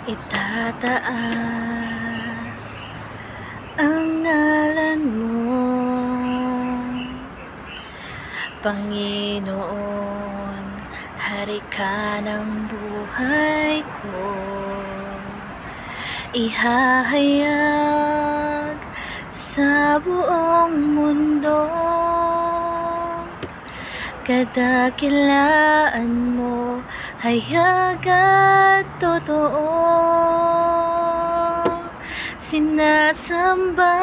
Itataas ang ngalan mo, Panginoon, Hari ka ng buhay ko. Ihahayag sa buong mundo, kadakilaan mo, hayag at totoo. Sinasamba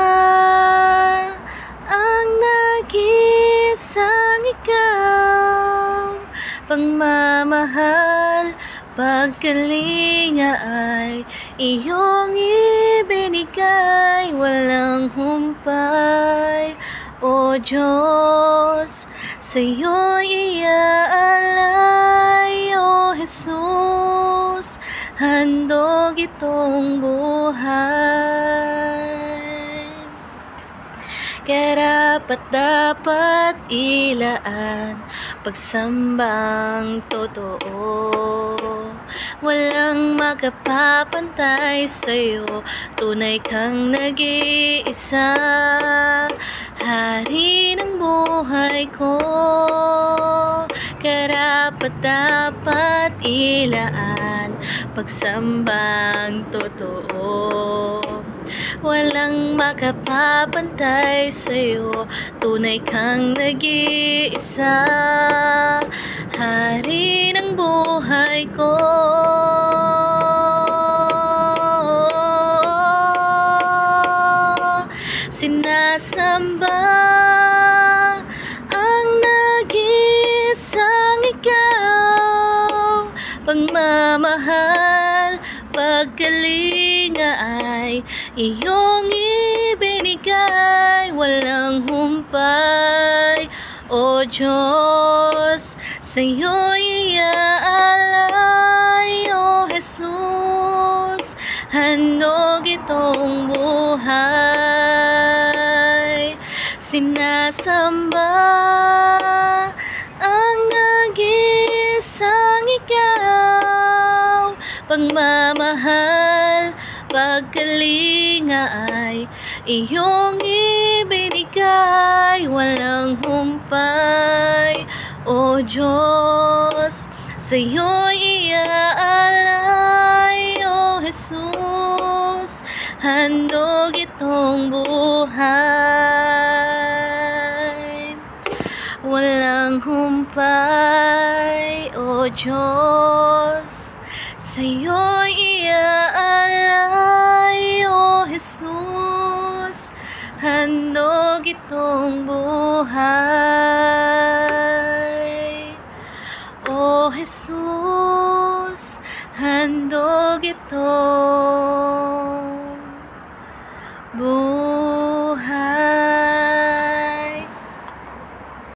ang nag-iisang ikaw, pagmamahal, pagkalinga ay iyong ibinigay, walang humpay. O Diyos, sa'yo'y iaalay. O Jesus, handog itong buhay. Karapat-dapat ilaan, pagsambang totoo. Walang makapapantay sa'yo, tunay kang nag-iisa, Hari ng buhay ko. Karapat-dapat ilaan, pagsambang totoo. Walang makapapantay sa'yo, tunay kang nag-iisa, Hari ng buhay ko. Sinasamba ang nag-iisang ikaw, pagmamahal, pagkalinga ay iyong ibinigay, walang humpay. O Diyos, sa'yo'y iaalay. O Jesus, handog itong buhay. Sinasamba ang nag-iisang ikaw, pagmamahal, pagkalinga ay iyong ibinigay, walang humpay. O Diyos, sa'yo'y iaalay. O Jesus, handog itong buhay. Walang humpay, O Diyos, sa'yo'y iaalay. O Jesus, handog itong buhay. O Jesus, handog ito.